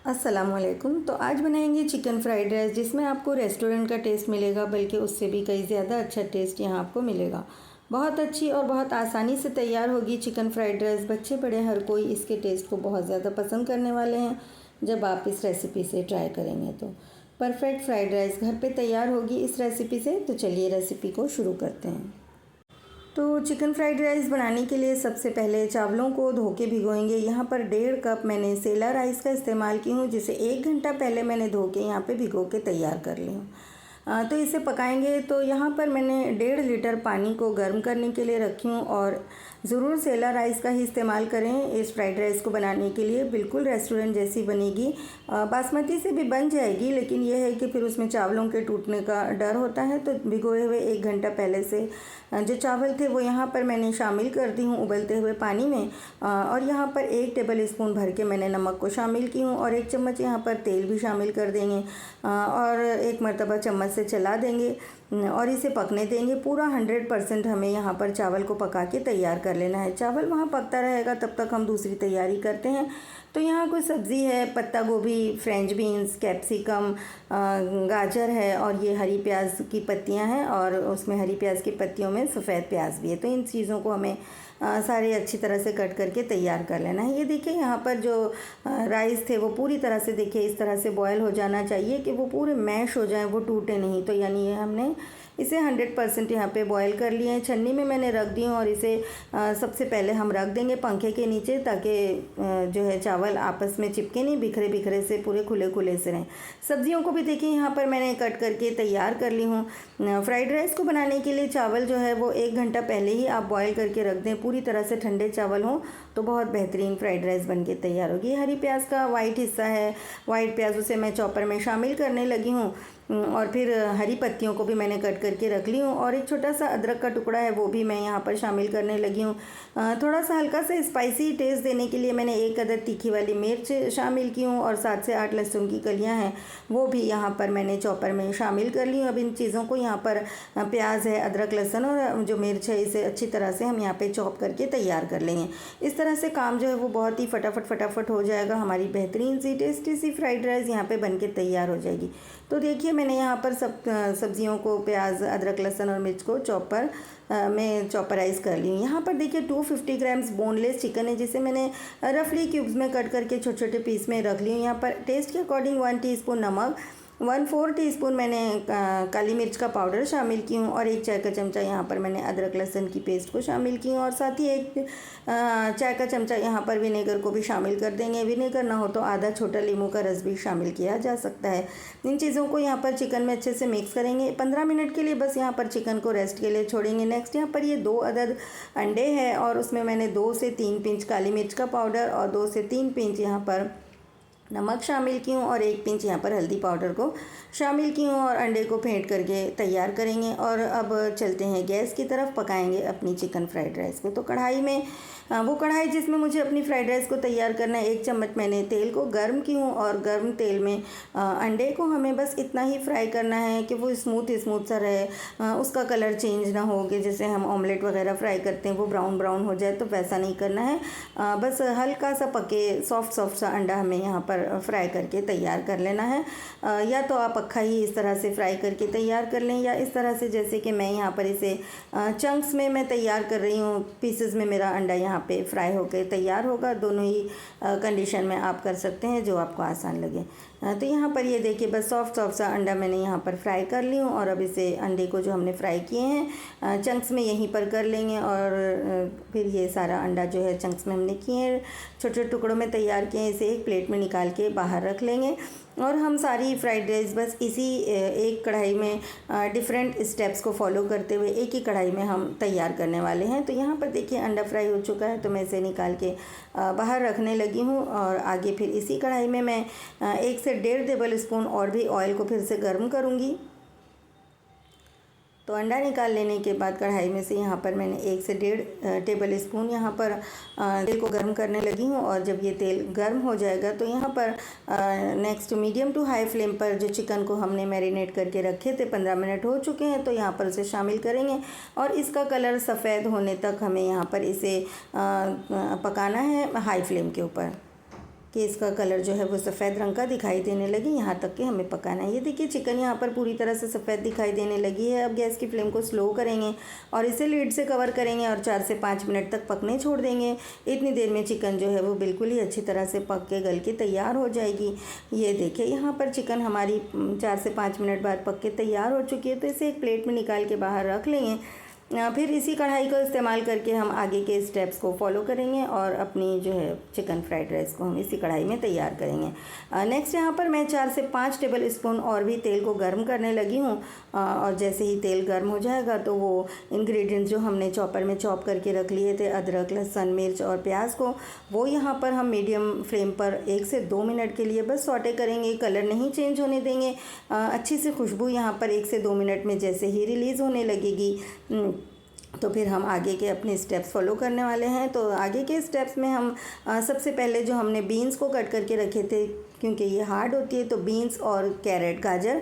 अस्सलामुअलैकुम। तो आज बनाएंगे चिकन फ्राइड राइस, जिसमें आपको रेस्टोरेंट का टेस्ट मिलेगा, बल्कि उससे भी कई ज़्यादा अच्छा टेस्ट यहाँ आपको मिलेगा। बहुत अच्छी और बहुत आसानी से तैयार होगी चिकन फ्राइड राइस। बच्चे बड़े हर कोई इसके टेस्ट को बहुत ज़्यादा पसंद करने वाले हैं जब आप इस रेसिपी से ट्राई करेंगे। तो परफेक्ट फ्राइड राइस घर पे तैयार होगी इस रेसिपी से। तो चलिए रेसिपी को शुरू करते हैं। तो चिकन फ्राइड राइस बनाने के लिए सबसे पहले चावलों को धो के भिगोएंगे। यहाँ पर 1.5 कप मैंने सेला राइस का इस्तेमाल की हूँ, जिसे 1 घंटा पहले मैंने धो के यहाँ पे भिगो के तैयार कर ली हूँ। तो इसे पकाएंगे। तो यहाँ पर मैंने 1.5 लीटर पानी को गर्म करने के लिए रखी हूँ, और ज़रूर सेला राइस का ही इस्तेमाल करें इस फ्राइड राइस को बनाने के लिए। बिल्कुल रेस्टोरेंट जैसी बनेगी। बासमती से भी बन जाएगी, लेकिन यह है कि फिर उसमें चावलों के टूटने का डर होता है। तो भिगोए हुए 1 घंटा पहले से जो चावल थे वो यहाँ पर मैंने शामिल कर दी हूँ उबलते हुए पानी में। और यहाँ पर 1 टेबल स्पून भर के मैंने नमक को शामिल की हूँ, और 1 चम्मच यहाँ पर तेल भी शामिल कर देंगे, और 1 मरतबा चम्मच से चला देंगे और इसे पकने देंगे। पूरा 100% हमें यहाँ पर चावल को पका के तैयार कर लेना है। चावल वहाँ पकता रहेगा, तब तक हम दूसरी तैयारी करते हैं। तो यहाँ कोई सब्ज़ी है, पत्ता गोभी, फ्रेंच बीन्स, कैप्सिकम, गाजर है, और ये हरी प्याज की पत्तियाँ हैं, और उसमें हरी प्याज की पत्तियों में सफ़ेद प्याज भी है। तो इन चीज़ों को हमें सारे अच्छी तरह से कट करके तैयार कर लेना है। ये देखिए यहाँ पर जो राइस थे वो पूरी तरह से देखिए इस तरह से बॉयल हो जाना चाहिए कि वो पूरे मैश हो जाएं, वो टूटे नहीं। तो यानी ये हमने इसे 100% यहाँ पे बॉयल कर लिए हैं। छन्नी में मैंने रख दी हूँ, और इसे सबसे पहले हम रख देंगे पंखे के नीचे, ताकि जो है चावल आपस में चिपके नहीं, बिखरे बिखरे से पूरे खुले खुले से रहें। सब्जियों को भी देखिए यहाँ पर मैंने कट करके तैयार कर ली हूँ। फ्राइड राइस को बनाने के लिए चावल जो है वो 1 घंटा पहले ही आप बॉयल करके रख दें। पूरी तरह से ठंडे चावल हों तो बहुत बेहतरीन फ्राइड राइस बन के तैयार होगी। हरी प्याज का वाइट हिस्सा है, वाइट प्याज उसे मैं चॉपर में शामिल करने लगी हूँ, और फिर हरी पत्तियों को भी मैंने कट करके रख ली हूँ, और एक छोटा सा अदरक का टुकड़ा है वो भी मैं यहाँ पर शामिल करने लगी हूँ। थोड़ा सा हल्का सा स्पाइसी टेस्ट देने के लिए मैंने 1 अदद तीखी वाली मिर्च शामिल की हूँ, और 7 से 8 लहसुन की कलियाँ हैं वो भी यहाँ पर मैंने चॉपर में शामिल कर ली हूँ। अब इन चीज़ों को यहाँ पर प्याज है, अदरक, लहसुन और जो मिर्च है, इसे अच्छी तरह से हम यहाँ पर चॉप करके तैयार कर लेंगे। इस तरह से काम जो है वो बहुत ही फटाफट हो जाएगा। हमारी बेहतरीन सी टेस्टी सी फ्राइड राइस यहाँ पर बन के तैयार हो जाएगी। तो देखिए मैंने यहाँ पर सब सब्जियों को, प्याज, अदरक, लहसुन और मिर्च को चॉपर में चॉपराइज़ कर ली हूँ। यहाँ पर देखिए 250 ग्राम्स बोनलेस चिकन है, जिसे मैंने रफली क्यूब्स में कट करके छोटे छोटे पीस में रख ली हूँ। यहाँ पर टेस्ट के अकॉर्डिंग 1 टीस्पून नमक, 1/4 टीस्पून मैंने काली मिर्च का पाउडर शामिल की हूँ, और 1 चाय का चमचा यहाँ पर मैंने अदरक लहसुन की पेस्ट को शामिल की हूँ, और साथ ही 1 चाय का चमचा यहाँ पर विनेगर को भी शामिल कर देंगे। विनेगर ना हो तो आधा छोटा नींबू का रस भी शामिल किया जा सकता है। इन चीज़ों को यहाँ पर चिकन में अच्छे से मिक्स करेंगे। 15 मिनट के लिए बस यहाँ पर चिकन को रेस्ट के लिए छोड़ेंगे। नेक्स्ट यहाँ पर ये 2 अदद अंडे हैं, और उसमें मैंने 2 से 3 पिंच काली मिर्च का पाउडर और 2 से 3 पिंच यहाँ पर नमक शामिल की हूँ, और 1 पिंच यहाँ पर हल्दी पाउडर को शामिल की हूँ, और अंडे को फेंट करके तैयार करेंगे। और अब चलते हैं गैस की तरफ, पकाएंगे अपनी चिकन फ्राइड राइस को। तो कढ़ाई में वो कढ़ाई जिसमें मुझे अपनी फ्राइड राइस को तैयार करना है, 1 चम्मच मैंने तेल को गर्म की हूँ, और गर्म तेल में अंडे को हमें बस इतना ही फ्राई करना है कि वो स्मूथ सा रहे, उसका कलर चेंज ना हो कि जैसे हम ऑमलेट वगैरह फ्राई करते हैं वो ब्राउन हो जाए, तो वैसा नहीं करना है। बस हल्का सा पके सॉफ्ट सा अंडा हमें यहाँ पर फ्राई करके तैयार कर लेना है। या तो आप अक्खा ही इस तरह से फ्राई करके तैयार कर लें, या इस तरह से जैसे कि मैं यहाँ पर इसे चंक्स में मैं तैयार कर रही हूँ, पीसेस में मेरा अंडा यहाँ पे फ्राई होकर तैयार होगा। दोनों ही कंडीशन में आप कर सकते हैं, जो आपको आसान लगे। तो यहाँ पर ये देखिए बस सॉफ्ट सा अंडा मैंने यहाँ पर फ्राई कर ली हूँ, और अब इसे अंडे को जो हमने फ्राई किए हैं चंक्स में यहीं पर कर लेंगे, और फिर ये सारा अंडा जो है चंक्स में हमने किए हैं, छोटे छोटे टुकड़ों में तैयार किए हैं, इसे एक प्लेट में निकाल के बाहर रख लेंगे। और हम सारी फ्राइड राइस बस इसी एक कढ़ाई में डिफरेंट स्टेप्स को फॉलो करते हुए एक ही कढ़ाई में हम तैयार करने वाले हैं। तो यहाँ पर देखिए अंडा फ्राई हो चुका है, तो मैं इसे निकाल के बाहर रखने लगी हूँ, और आगे फिर इसी कढ़ाई में मैं 1 से 1.5 टेबल स्पून और भी ऑयल को फिर से गर्म करूँगी। तो अंडा निकाल लेने के बाद कढ़ाई में से यहाँ पर मैंने 1 से 1.5 टेबल स्पून यहाँ पर तेल को गर्म करने लगी हूँ, और जब ये तेल गर्म हो जाएगा तो यहाँ पर next medium to high flame पर जो चिकन को हमने मैरिनेट करके रखे थे, 15 मिनट हो चुके हैं, तो यहाँ पर उसे शामिल करेंगे, और इसका कलर सफ़ेद होने तक हमें यहाँ पर इसे पकाना है हाई फ्लेम के ऊपर। कि इसका कलर जो है वो सफ़ेद रंग का दिखाई देने लगे, यहाँ तक कि हमें पकाना है। ये देखिए चिकन यहाँ पर पूरी तरह से सफ़ेद दिखाई देने लगी है। अब गैस की फ्लेम को स्लो करेंगे और इसे लीड से कवर करेंगे और 4 से 5 मिनट तक पकने छोड़ देंगे। इतनी देर में चिकन जो है वो बिल्कुल ही अच्छी तरह से पक के गल के तैयार हो जाएगी। ये देखिए यहाँ पर चिकन हमारी 4 से 5 मिनट बाद पक के तैयार हो चुकी है। तो इसे एक प्लेट में निकाल के बाहर रख लेंगे। फिर इसी कढ़ाई का इस्तेमाल करके हम आगे के स्टेप्स को फॉलो करेंगे और अपनी जो है चिकन फ्राइड राइस को हम इसी कढ़ाई में तैयार करेंगे। नेक्स्ट यहाँ पर मैं 4 से 5 टेबल स्पून और भी तेल को गर्म करने लगी हूँ। और जैसे ही तेल गर्म हो जाएगा तो वो इंग्रेडिएंट्स जो हमने चॉपर में चॉप करके रख लिए थे, अदरक, लहसुन, मिर्च और प्याज को, वो यहाँ पर हम मीडियम फ्लेम पर 1 से 2 मिनट के लिए बस सौटे करेंगे। कलर नहीं चेंज होने देंगे। अच्छी सी खुशबू यहाँ पर 1 से 2 मिनट में जैसे ही रिलीज़ होने लगेगी तो फिर हम आगे के अपने स्टेप्स फॉलो करने वाले हैं। तो आगे के स्टेप्स में हम सबसे पहले जो हमने बीन्स को कट करके रखे थे, क्योंकि ये हार्ड होती है, तो बीन्स और कैरेट, गाजर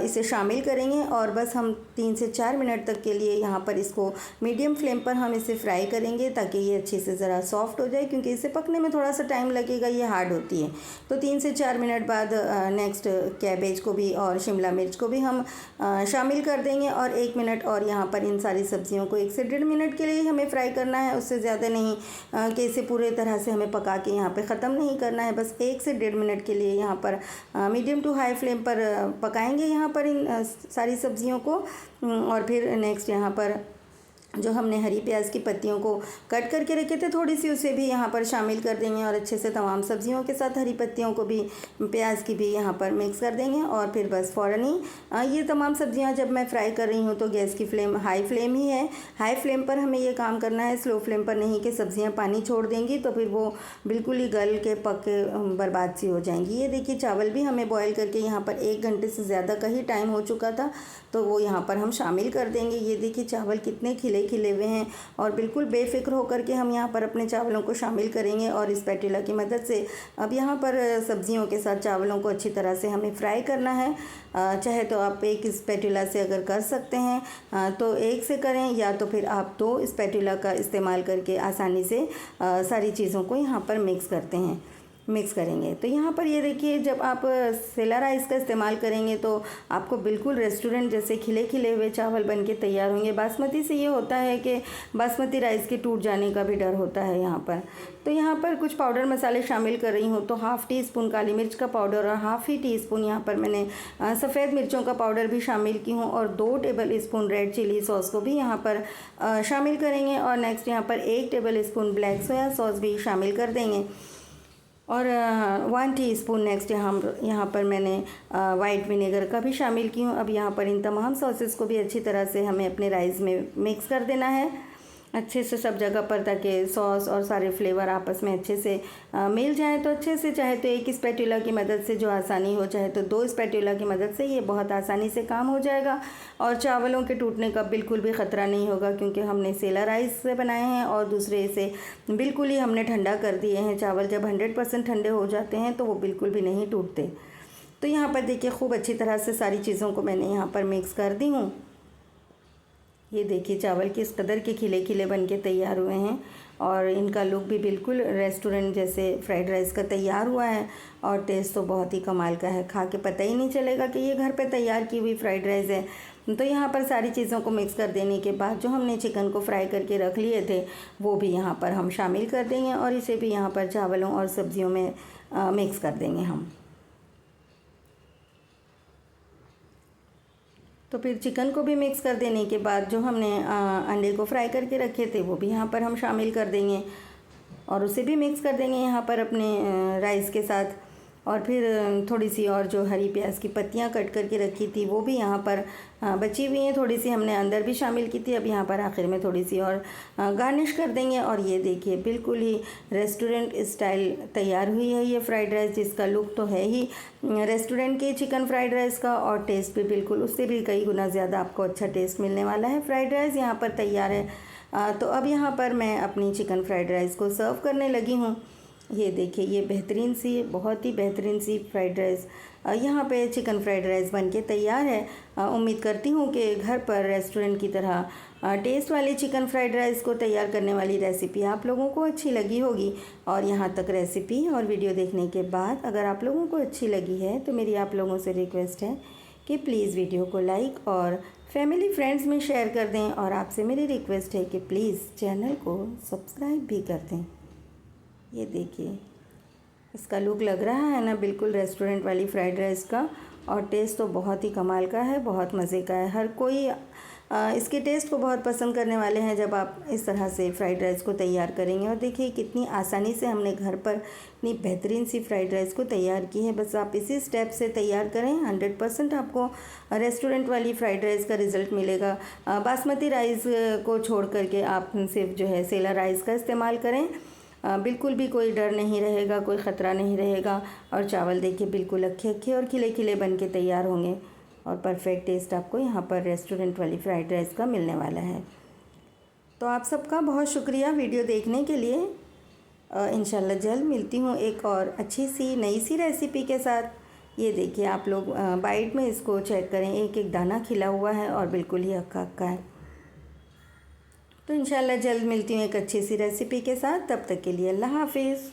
इसे शामिल करेंगे और बस हम 3 से 4 मिनट तक के लिए यहाँ पर इसको मीडियम फ्लेम पर हम इसे फ्राई करेंगे ताकि ये अच्छे से ज़रा सॉफ्ट हो जाए, क्योंकि इसे पकने में थोड़ा सा टाइम लगेगा, ये हार्ड होती है। तो 3 से 4 मिनट बाद नेक्स्ट कैबेज को भी और शिमला मिर्च को भी हम शामिल कर देंगे और 1 मिनट और यहाँ पर इन सारी सब्जियों को 1 से 1.5 मिनट के लिए हमें फ्राई करना है, उससे ज़्यादा नहीं कि इसे पूरे तरह से हमें पका के यहाँ पे ख़त्म नहीं करना है। बस 1 से 1.5 मिनट के लिए यहाँ पर मीडियम टू हाई फ्लेम पर पकाएंगे यहाँ पर इन सारी सब्जियों को। और फिर नेक्स्ट यहाँ पर जो हमने हरी प्याज की पत्तियों को कट करके रखे थे थोड़ी सी, उसे भी यहाँ पर शामिल कर देंगे और अच्छे से तमाम सब्जियों के साथ हरी पत्तियों को भी, प्याज की भी यहाँ पर मिक्स कर देंगे। और फिर बस फ़ौरन ही ये तमाम सब्जियाँ जब मैं फ्राई कर रही हूँ तो गैस की फ्लेम हाई फ्लेम ही है। हाई फ्लेम पर हमें ये काम करना है, स्लो फ्लेम पर नहीं कि सब्जियाँ पानी छोड़ देंगी तो फिर वो बिल्कुल ही गल के पक के बर्बाद सी हो जाएंगी। ये देखिए चावल भी हमें बॉयल करके यहाँ पर 1 घंटे से ज़्यादा का ही टाइम हो चुका था, तो वो यहाँ पर हम शामिल कर देंगे। ये देखिए चावल कितने खिले खिले हुए हैं और बिल्कुल बेफिक्र होकर के हम यहाँ पर अपने चावलों को शामिल करेंगे और इस स्पैटुला की मदद से अब यहाँ पर सब्जियों के साथ चावलों को अच्छी तरह से हमें फ्राई करना है। चाहे तो आप एक स्पैटुला से अगर कर सकते हैं तो एक से करें, या तो फिर आप 2 स्पैटुला का इस्तेमाल करके आसानी से सारी चीज़ों को यहाँ पर मिक्स करेंगे। तो यहाँ पर ये देखिए जब आप सेला राइस का इस्तेमाल करेंगे तो आपको बिल्कुल रेस्टोरेंट जैसे खिले खिले हुए चावल बन के तैयार होंगे। बासमती से ये होता है कि बासमती राइस के टूट जाने का भी डर होता है यहाँ पर। तो यहाँ पर कुछ पाउडर मसाले शामिल कर रही हूँ, तो ½ टीस्पून काली मिर्च का पाउडर और ½ ही टीस्पून यहाँ पर मैंने सफ़ेद मिर्चों का पाउडर भी शामिल की हूँ और 2 tablespoon red chili sauce को भी यहाँ पर शामिल करेंगे। और नेक्स्ट यहाँ पर 1 table spoon black soya sauce भी शामिल कर देंगे और 1 टीस्पून नेक्स्ट यहाँ पर मैंने वाइट विनेगर का भी शामिल की हूँ। अब यहाँ पर इन तमाम सॉसेस को भी अच्छी तरह से हमें अपने राइस में मिक्स कर देना है अच्छे से सब जगह पर, ताकि सॉस और सारे फ्लेवर आपस में अच्छे से मिल जाएं। तो अच्छे से चाहे तो 1 स्पैटुला की मदद से जो आसानी हो, चाहे तो 2 स्पैटुला की मदद से, ये बहुत आसानी से काम हो जाएगा और चावलों के टूटने का बिल्कुल भी ख़तरा नहीं होगा, क्योंकि हमने सेला राइस से बनाए हैं और दूसरे से बिल्कुल ही हमने ठंडा कर दिए हैं। चावल जब 100% ठंडे हो जाते हैं तो वो बिल्कुल भी नहीं टूटते। तो यहाँ पर देखिए खूब अच्छी तरह से सारी चीज़ों को मैंने यहाँ पर मिक्स कर दी हूँ। ये देखिए चावल किस कदर के खिले खिले बन के तैयार हुए हैं और इनका लुक भी बिल्कुल रेस्टोरेंट जैसे फ्राइड राइस का तैयार हुआ है और टेस्ट तो बहुत ही कमाल का है। खा के पता ही नहीं चलेगा कि ये घर पे तैयार की हुई फ्राइड राइस है। तो यहाँ पर सारी चीज़ों को मिक्स कर देने के बाद जो हमने चिकन को फ्राई करके रख लिए थे वो भी यहाँ पर हम शामिल कर देंगे और इसे भी यहाँ पर चावलों और सब्जियों में मिक्स कर देंगे हम। तो फिर चिकन को भी मिक्स कर देने के बाद जो हमने अंडे को फ्राई करके रखे थे वो भी यहाँ पर हम शामिल कर देंगे और उसे भी मिक्स कर देंगे यहाँ पर अपने राइस के साथ। और फिर थोड़ी सी और जो हरी प्याज की पत्तियाँ कट करके रखी थी वो भी यहाँ पर बची हुई हैं, थोड़ी सी हमने अंदर भी शामिल की थी। अब यहाँ पर आखिर में थोड़ी सी और गार्निश कर देंगे और ये देखिए बिल्कुल ही रेस्टोरेंट स्टाइल तैयार हुई है ये फ्राइड राइस, जिसका लुक तो है ही रेस्टोरेंट के चिकन फ्राइड राइस का और टेस्ट भी बिल्कुल उससे भी कई गुना ज़्यादा आपको अच्छा टेस्ट मिलने वाला है। फ्राइड राइस यहाँ पर तैयार है। तो अब यहाँ पर मैं अपनी चिकन फ्राइड राइस को सर्व करने लगी हूँ। ये देखिए, ये बेहतरीन सी, बहुत ही बेहतरीन सी फ्राइड राइस यहाँ पे चिकन फ्राइड राइस बनके तैयार है। उम्मीद करती हूँ कि घर पर रेस्टोरेंट की तरह टेस्ट वाली चिकन फ्राइड राइस को तैयार करने वाली रेसिपी आप लोगों को अच्छी लगी होगी। और यहाँ तक रेसिपी और वीडियो देखने के बाद अगर आप लोगों को अच्छी लगी है तो मेरी आप लोगों से रिक्वेस्ट है कि प्लीज़ वीडियो को लाइक और फैमिली फ्रेंड्स में शेयर कर दें। और आपसे मेरी रिक्वेस्ट है कि प्लीज़ चैनल को सब्सक्राइब भी कर दें। ये देखिए, इसका लुक लग रहा है ना बिल्कुल रेस्टोरेंट वाली फ्राइड राइस का, और टेस्ट तो बहुत ही कमाल का है, बहुत मज़े का है। हर कोई इसके टेस्ट को बहुत पसंद करने वाले हैं जब आप इस तरह से फ्राइड राइस को तैयार करेंगे। और देखिए कितनी आसानी से हमने घर पर इतनी बेहतरीन सी फ्राइड राइस को तैयार की है। बस आप इसी स्टेप से तैयार करें, 100% आपको रेस्टोरेंट वाली फ्राइड राइस का रिज़ल्ट मिलेगा। बासमती राइस को छोड़ करके आप सिर्फ जो है सेला राइस का इस्तेमाल करें, बिल्कुल भी कोई डर नहीं रहेगा, कोई ख़तरा नहीं रहेगा। और चावल देखिए बिल्कुल अक्खे अक्खे और खिले खिले बन के तैयार होंगे, और परफेक्ट टेस्ट आपको यहाँ पर रेस्टोरेंट वाली फ्राइड राइस का मिलने वाला है। तो आप सबका बहुत शुक्रिया वीडियो देखने के लिए। इंशाल्लाह जल्द मिलती हूँ एक और अच्छी सी नई सी रेसिपी के साथ। ये देखिए, आप लोग बाइट में इसको चेक करें, एक एक दाना खिला हुआ है और बिल्कुल ही अक्का अक्का है। तो इंशाल्लाह जल्द मिलती हूँ एक अच्छी सी रेसिपी के साथ। तब तक के लिए अल्लाह हाफिज़।